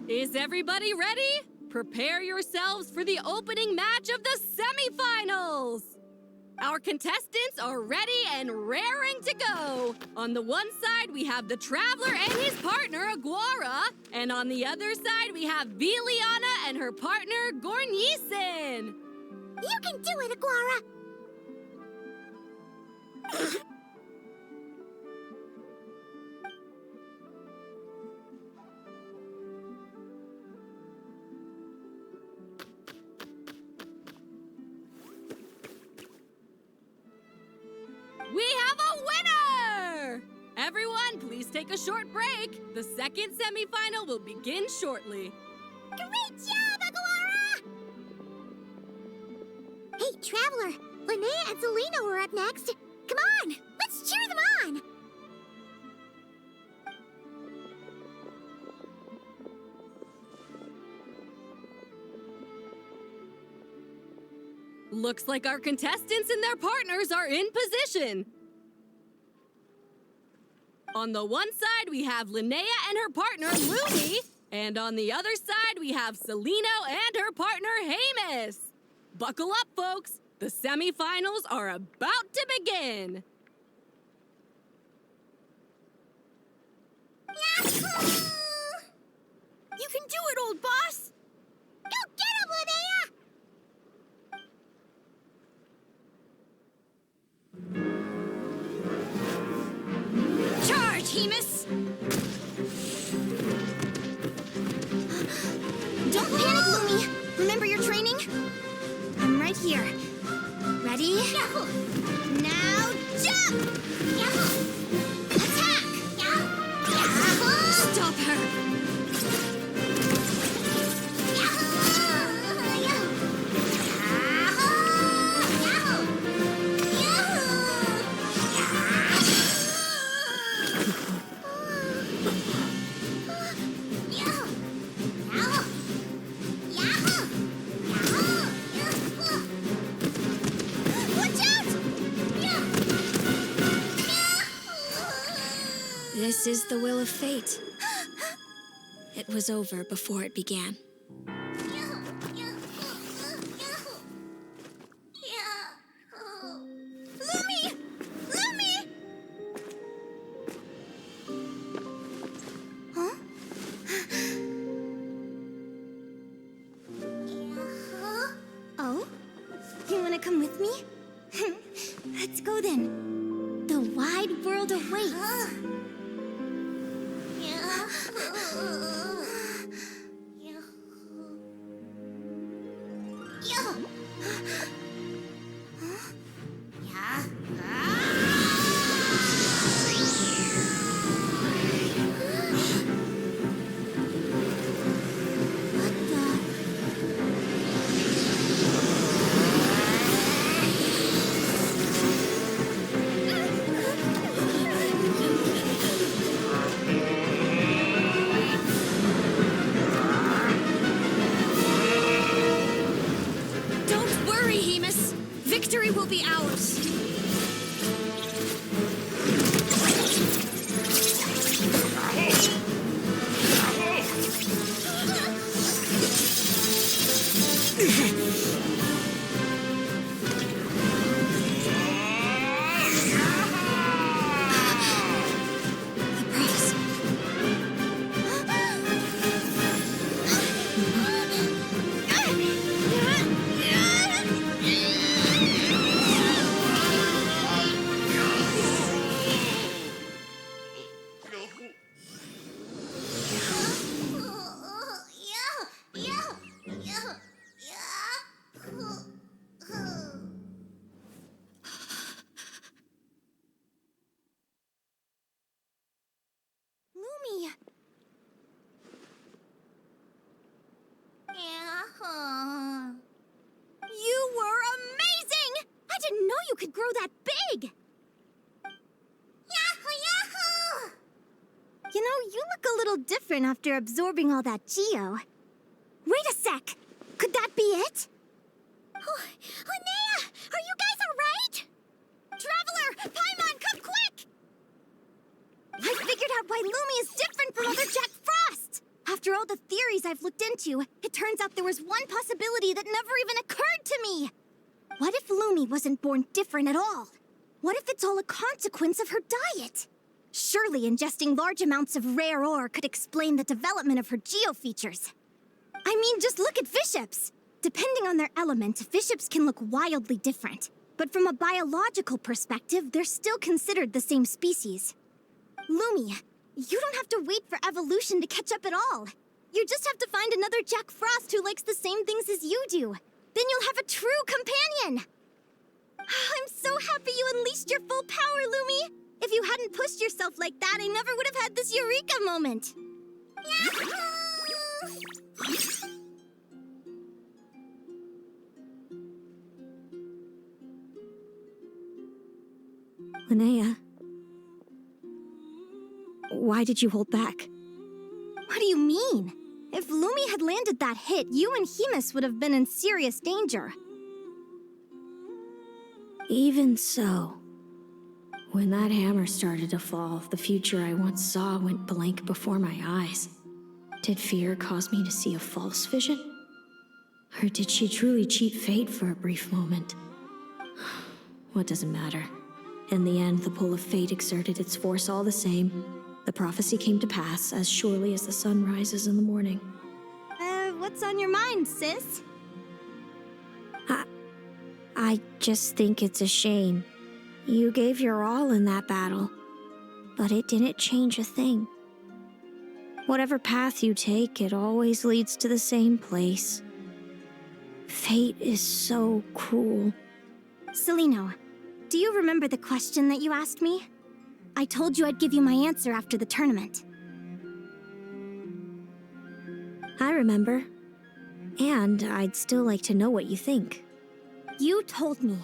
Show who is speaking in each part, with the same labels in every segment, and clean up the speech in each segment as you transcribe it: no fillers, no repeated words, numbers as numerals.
Speaker 1: Is everybody ready? Prepare yourselves for the opening match of the semifinals! Our contestants are ready and raring to go. On the one side, we have the Traveler and his partner, Aguara. And on the other side, we have Viliana and her partner, Gornisen.
Speaker 2: You can do it, Aguara!
Speaker 1: We have a winner! Everyone, please take a short break. The second semifinal will begin shortly.
Speaker 2: Great job, Aguara! Hey, Traveler, Linnea and Selena were up next. Come on, let's cheer them on!
Speaker 1: Looks like our contestants and their partners are in position. On the one side, we have Linnea and her partner, Lumi. And on the other side, we have Celino and her partner, Hamus. Buckle up, folks. The semifinals are about to begin.
Speaker 2: Yahoo! You can do it, old boss! Go get him, Linnea!
Speaker 1: Charge, Hamus!
Speaker 2: Don't panic, Lumi! Remember your training? I'm right here. Ready? Yahoo! Now jump! Yahoo! Attack! Yahoo!
Speaker 1: Stop her!
Speaker 3: This is the will of fate. It was over before it began.
Speaker 2: Lumi! Lumi! Huh? Oh? You wanna come with me? Let's go then. The wide world awaits.
Speaker 3: Victory will be ours.
Speaker 2: You were amazing! I didn't know you could grow that big! Yahoo, yahoo! You know, you look a little different after absorbing all that Geo. Wait a sec! Could that be it? Oh, Linnea! Are you guys alright? Traveler! Paimon, come quick! I figured out why Lumi is different from other Jack Frost! After all the theories I've looked into, it turns out there was one possibility that never even occurred to me! What if Lumi wasn't born different at all? What if it's all a consequence of her diet? Surely ingesting large amounts of rare ore could explain the development of her geofeatures. I mean, just look at fiships! Depending on their element, fiships can look wildly different. But from a biological perspective, they're still considered the same species. Lumi, you don't have to wait for evolution to catch up at all. You just have to find another Jack Frost who likes the same things as you do. Then you'll have a true companion! I'm so happy you unleashed your full power, Lumi! If you hadn't pushed yourself like that, I never would have had this eureka moment!
Speaker 3: Linnea, why did you hold back?
Speaker 2: What do you mean? If Lumi had landed that hit, you and Hemus would have been in serious danger.
Speaker 3: Even so, when that hammer started to fall, the future I once saw went blank before my eyes. Did fear cause me to see a false vision? Or did she truly cheat fate for a brief moment? What does it matter? In the end, the pull of fate exerted its force all the same. The prophecy came to pass as surely as the sun rises in the morning.
Speaker 2: What's on your mind, sis?
Speaker 3: I just think it's a shame. You gave your all in that battle, but it didn't change a thing. Whatever path you take, it always leads to the same place. Fate is so cruel.
Speaker 2: Celino, do you remember the question that you asked me? I told you I'd give you my answer after the tournament.
Speaker 3: I remember. And I'd still like to know what you think.
Speaker 2: You told me.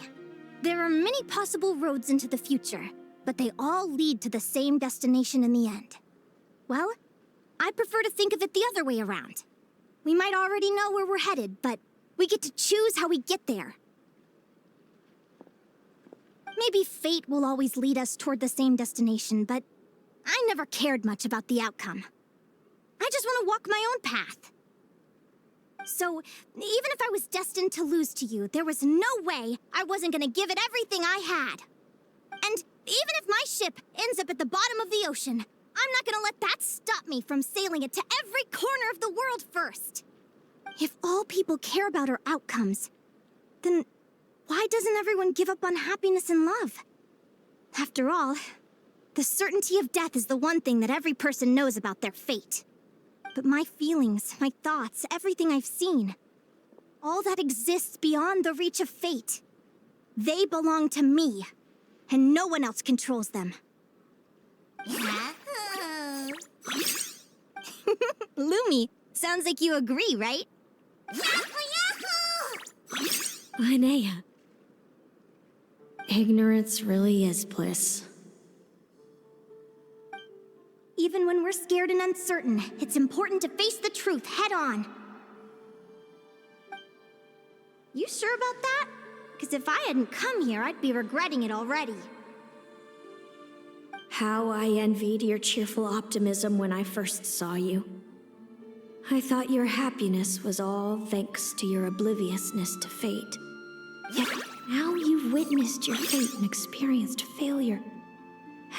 Speaker 2: There are many possible roads into the future, but they all lead to the same destination in the end. Well, I prefer to think of it the other way around. We might already know where we're headed, but we get to choose how we get there. Maybe fate will always lead us toward the same destination, but I never cared much about the outcome. I just want to walk my own path. So, even if I was destined to lose to you, there was no way I wasn't gonna give it everything I had. And even if my ship ends up at the bottom of the ocean, I'm not gonna let that stop me from sailing it to every corner of the world first. If all people care about are outcomes, then why doesn't everyone give up on happiness and love? After all, the certainty of death is the one thing that every person knows about their fate. But my feelings, my thoughts, everything I've seen, all that exists beyond the reach of fate. They belong to me, and no one else controls them. Lumi, sounds like you agree, right?
Speaker 3: Linnea. Ignorance really is bliss.
Speaker 2: Even when we're scared and uncertain, it's important to face the truth head on. You sure about that? Because if I hadn't come here, I'd be regretting it already.
Speaker 3: How I envied your cheerful optimism when I first saw you. I thought your happiness was all thanks to your obliviousness to fate. Yet now you've witnessed your fate and experienced failure.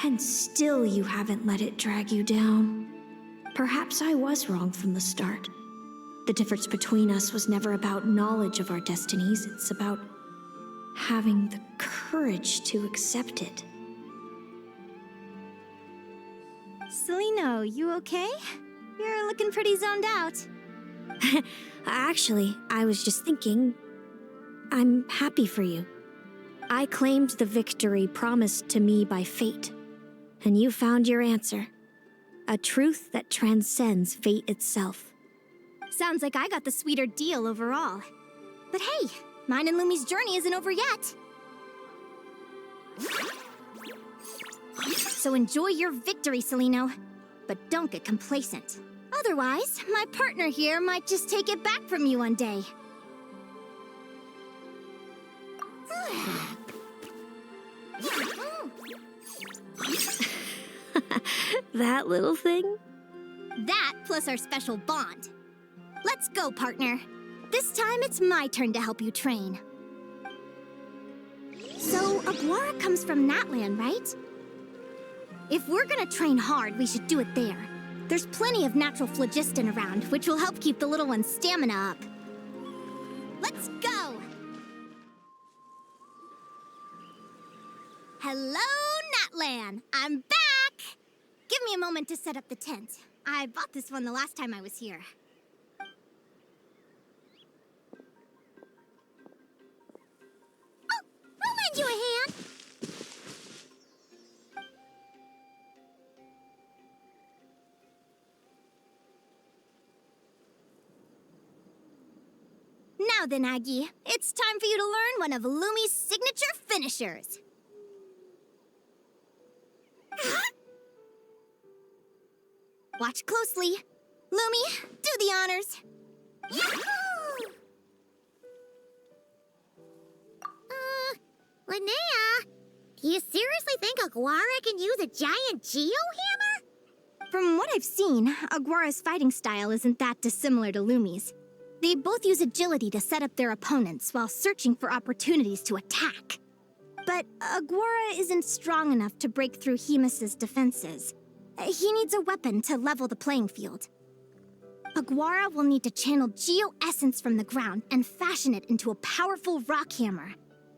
Speaker 3: And still you haven't let it drag you down. Perhaps I was wrong from the start. The difference between us was never about knowledge of our destinies. It's about having the courage to accept it.
Speaker 2: Celino, you okay? You're looking pretty zoned out.
Speaker 3: Actually, I was just thinking, I'm happy for you. I claimed the victory promised to me by fate. And you found your answer. A truth that transcends fate itself.
Speaker 2: Sounds like I got the sweeter deal overall. But hey, mine and Lumi's journey isn't over yet. So enjoy your victory, Celino. But don't get complacent. Otherwise, my partner here might just take it back from you one day.
Speaker 3: That little thing?
Speaker 2: That plus our special bond. Let's go, partner. This time it's my turn to help you train. So, Aguara comes from Natland, right? If we're gonna train hard, we should do it there. There's plenty of natural phlogiston around, which will help keep the little one's stamina up. Let's go! Hello, Natland! I'm back! Give me a moment to set up the tent. I bought this one the last time I was here. Oh, I'll lend you a hand. Now then, Aggie, it's time for you to learn one of Lumi's signature finishers. Watch closely. Lumi, do the honors. Yahoo! Linnea, do you seriously think Aguara can use a giant geohammer? From what I've seen, Aguara's fighting style isn't that dissimilar to Lumi's. They both use agility to set up their opponents while searching for opportunities to attack. But Aguara isn't strong enough to break through Hemus's defenses. He needs a weapon to level the playing field. Aguara will need to channel geo-essence from the ground and fashion it into a powerful rock hammer.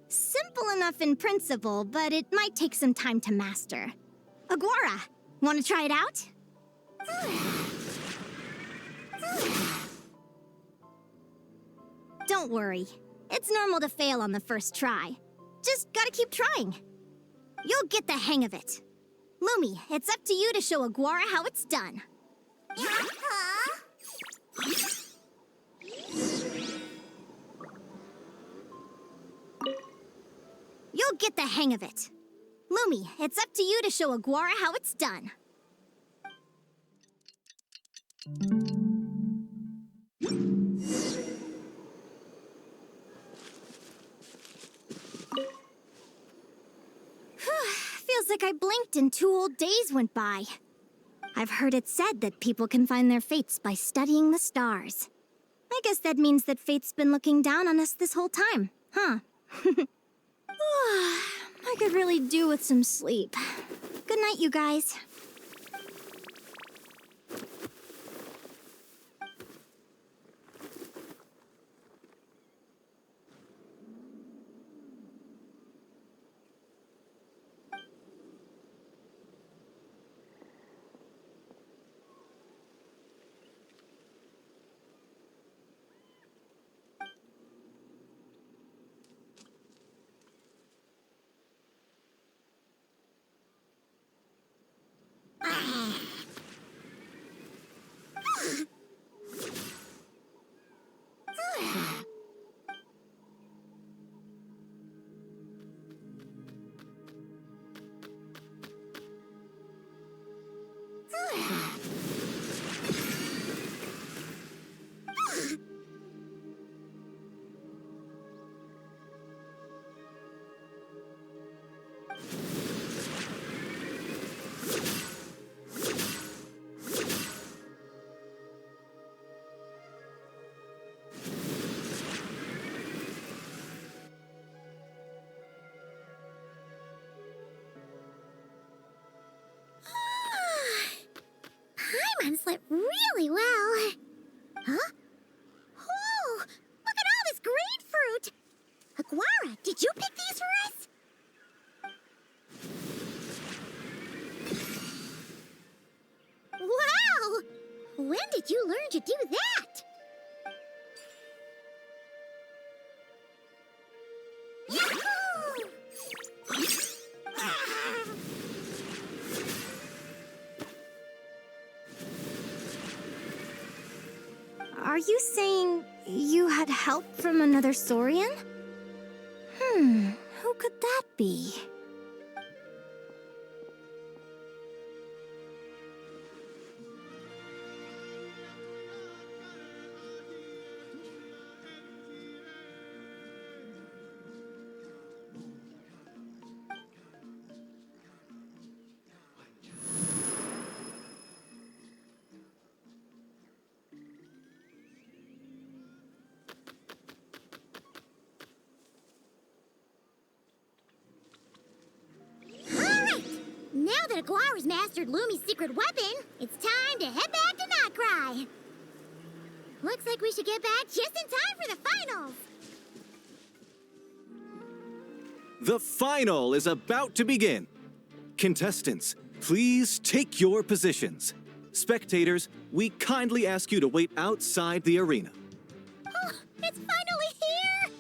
Speaker 2: Simple enough in principle, but it might take some time to master. Aguara, want to try it out? Don't worry. It's normal to fail on the first try. Just gotta keep trying. You'll get the hang of it. Lumi, it's up to you to show Aguara how it's done. You'll get the hang of it. Lumi, it's up to you to show Aguara how it's done. Feels like I blinked and 2 whole days went by. I've heard it said that people can find their fates by studying the stars. I guess that means that fate's been looking down on us this whole time, huh? I could really do with some sleep. Good night, you guys. Paimon slept really well. Huh? Oh, look at all this grapefruit! Aguara, did you pick these for us? Wow! When did you learn to do that? Yahoo! Are you saying you had help from another Saurian? Who could that be? that Aguara's mastered Lumi's secret weapon, it's time to head back to Notcry. Looks like we should get back just in time for the finals.
Speaker 4: The final is about to begin. Contestants, please take your positions. Spectators, we kindly ask you to wait outside the arena.
Speaker 2: Oh, it's finally here!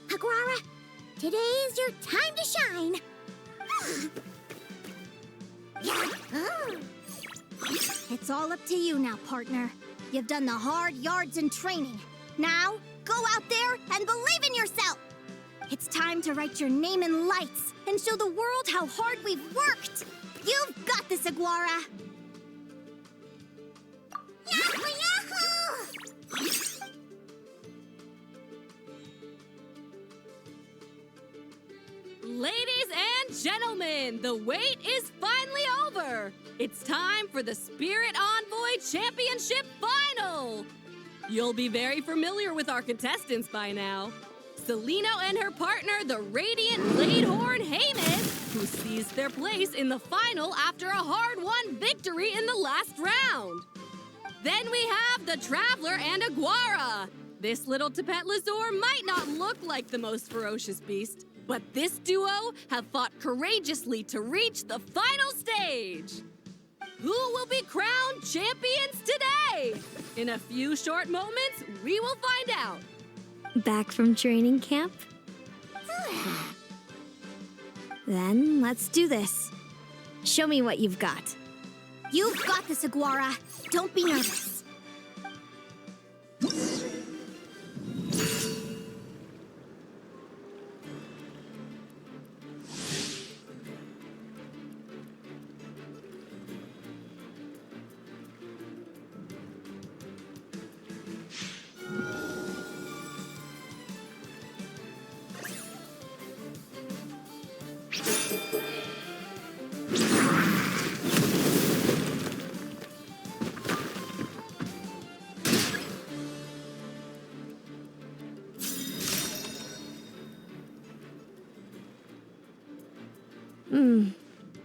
Speaker 2: Aguara, today is your time to shine. It's all up to you now, partner. You've done the hard yards in training. Now, go out there and believe in yourself! It's time to write your name in lights and show the world how hard we've worked! You've got this, Aguara! Yahoo! Yahoo!
Speaker 1: Ladies and gentlemen, the wait is finally over. It's time for the Spirit Envoy Championship Final. You'll be very familiar with our contestants by now. Celino and her partner, the Radiant Bladehorn Haymis, who seized their place in the final after a hard-won victory in the last round. Then we have the Traveler and Aguara. This little Tapet Lazur might not look like the most ferocious beast, but this duo have fought courageously to reach the final stage. Who will be crowned champions today? In a few short moments, we will find out.
Speaker 3: Back from training camp? Then let's do this. Show me what you've got.
Speaker 2: You've got this, Aguara. Don't be nervous.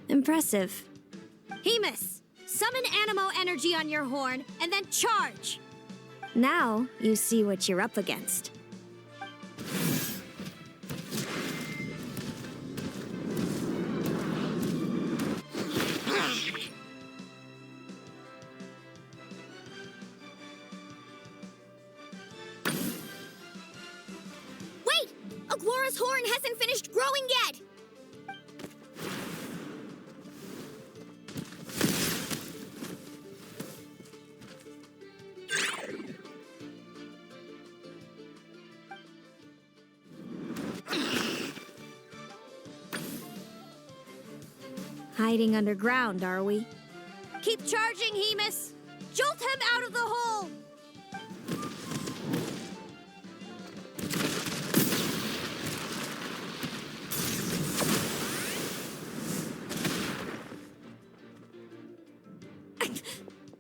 Speaker 3: Impressive.
Speaker 2: Haymis, summon Animo energy on your horn and then charge.
Speaker 3: Now you see what you're up against.
Speaker 2: Wait! Aguara's horn hasn't finished growing yet!
Speaker 3: Hiding underground, are we?
Speaker 2: Keep charging, Haymis! Jolt him out of the hole!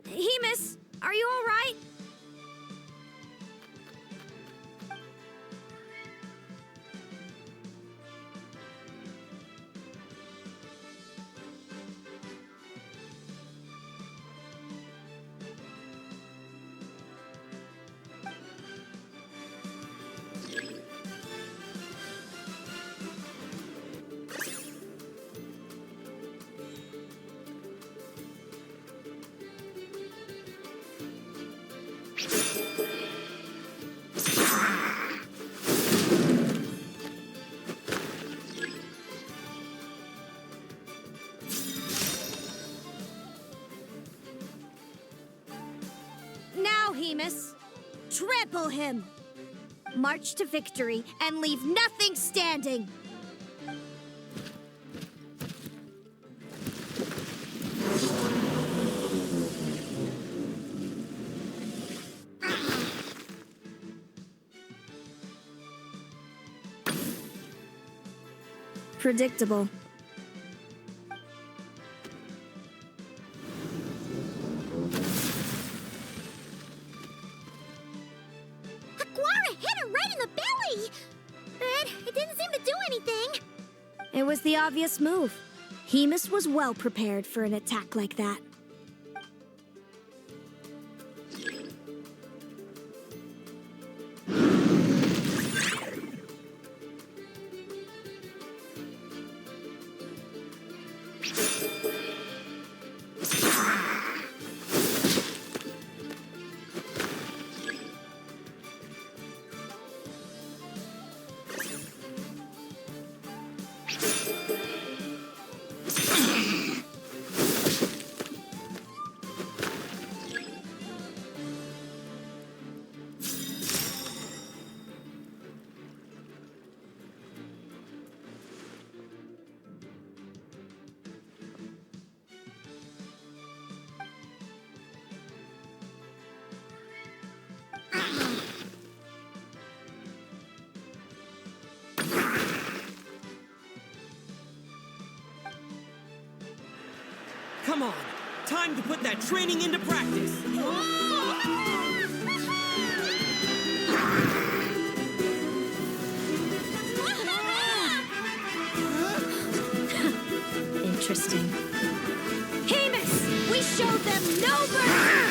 Speaker 3: Haymis, are you all right?
Speaker 2: Now, Haymis, trample him! March to victory and leave nothing standing!
Speaker 3: Predictable.
Speaker 2: Aguara hit her right in the belly! But it didn't seem to do anything.
Speaker 3: It was the obvious move. Hemus was well prepared for an attack like that.
Speaker 5: Come on, time to put that training into practice.
Speaker 3: Interesting. Hemus! We showed them no mercy!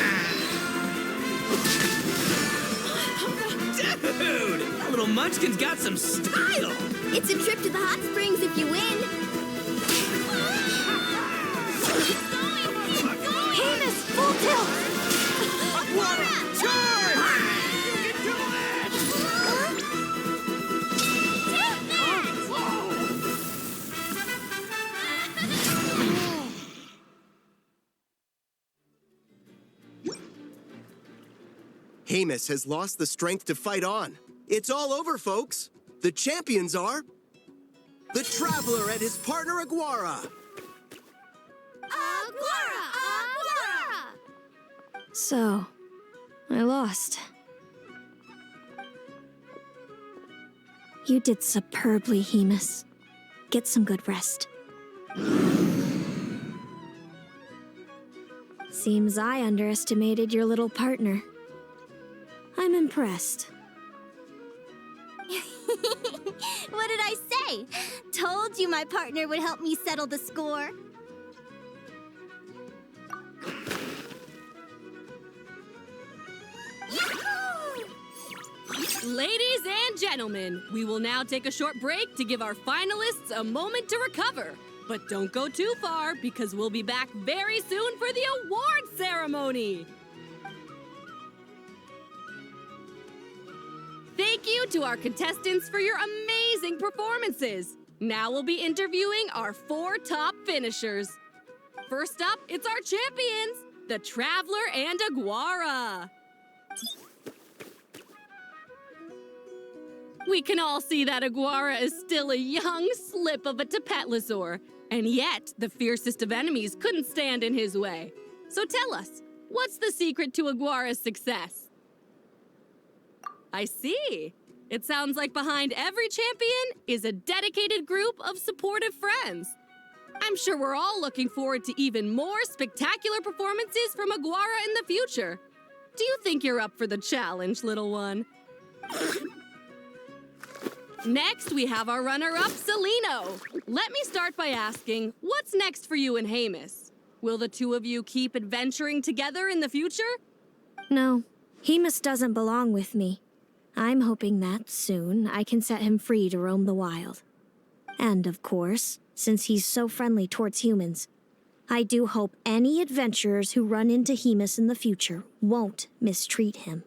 Speaker 5: Dude, that little munchkin's got some style.
Speaker 2: It's a trip to the hot springs if you win.
Speaker 3: Hemus, full tilt!
Speaker 5: One, charge!
Speaker 4: You can do it!
Speaker 6: Hemus has lost the strength to fight on. It's all over, folks. The champions are... the Traveler and his partner Aguara.
Speaker 3: So, I lost. You did superbly, Hemus. Get some good rest. Seems I underestimated your little partner. I'm impressed.
Speaker 2: What did I say? Told you my partner would help me settle the score.
Speaker 1: Ladies and gentlemen, we will now take a short break to give our finalists a moment to recover. But don't go too far, because we'll be back very soon for the award ceremony. Thank you to our contestants for your amazing performances. Now we'll be interviewing our 4 top finishers. First up, it's our champions, the Traveler and Aguara. We can all see that Aguara is still a young slip of a Tapetlosaur, and yet the fiercest of enemies couldn't stand in his way. So tell us, what's the secret to Aguara's success? I see. It sounds like behind every champion is a dedicated group of supportive friends. I'm sure we're all looking forward to even more spectacular performances from Aguara in the future. Do you think you're up for the challenge, little one? Next, we have our runner-up, Celino. Let me start by asking, what's next for you and Hemus? Will the two of you keep adventuring together in the future?
Speaker 3: No, Hemus doesn't belong with me. I'm hoping that soon I can set him free to roam the wild. And of course, since he's so friendly towards humans, I do hope any adventurers who run into Hemus in the future won't mistreat him.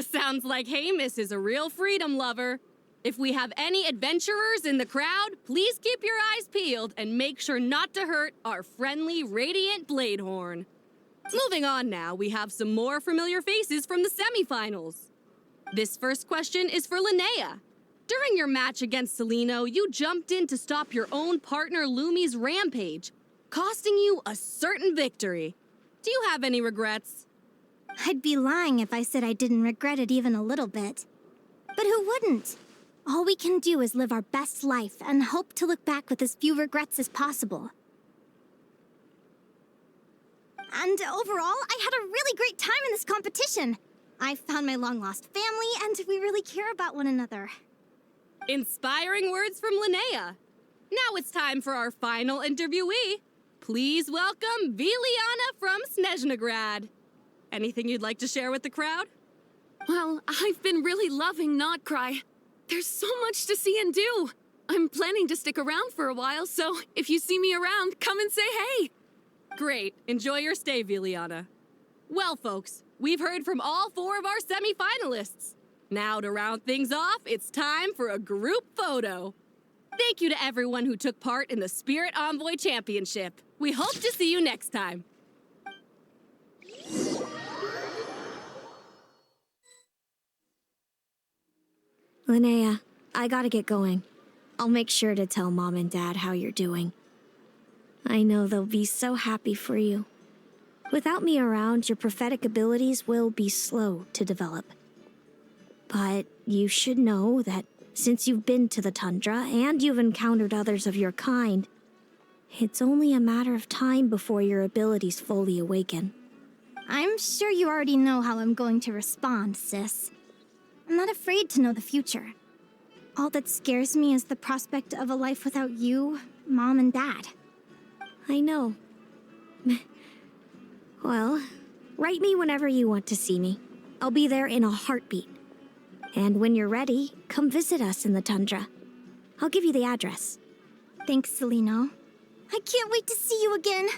Speaker 1: Sounds like Hemus is a real freedom lover. If we have any adventurers in the crowd, please keep your eyes peeled and make sure not to hurt our friendly, radiant Bladehorn. Moving on now, we have some more familiar faces from the semifinals. This first question is for Linnea. During your match against Celino, you jumped in to stop your own partner Lumi's rampage, costing you a certain victory. Do you have any regrets?
Speaker 2: I'd be lying if I said I didn't regret it even a little bit. But who wouldn't? All we can do is live our best life and hope to look back with as few regrets as possible. And overall, I had a really great time in this competition. I found my long-lost family, and we really care about one another.
Speaker 1: Inspiring words from Linnea. Now it's time for our final interviewee. Please welcome Viliana from Snezhnegrad. Anything you'd like to share with the crowd?
Speaker 7: Well, I've been really loving Not Cry. There's so much to see and do. I'm planning to stick around for a while, so if you see me around, come and say hey.
Speaker 1: Great. Enjoy your stay, Viliana. Well, folks, we've heard from all 4 of our semi-finalists. Now, to round things off, it's time for a group photo. Thank you to everyone who took part in the Spirit Envoy Championship. We hope to see you next time.
Speaker 3: Linnea, I gotta get going. I'll make sure to tell Mom and Dad how you're doing. I know they'll be so happy for you. Without me around, your prophetic abilities will be slow to develop. But you should know that since you've been to the tundra and you've encountered others of your kind, it's only a matter of time before your abilities fully awaken.
Speaker 2: I'm sure you already know how I'm going to respond, sis. I'm not afraid to know the future. All that scares me is the prospect of a life without you, Mom, and Dad.
Speaker 3: I know. Well, write me whenever you want to see me. I'll be there in a heartbeat. And when you're ready, come visit us in the tundra. I'll give you the address.
Speaker 2: Thanks, Celino. I can't wait to see you again.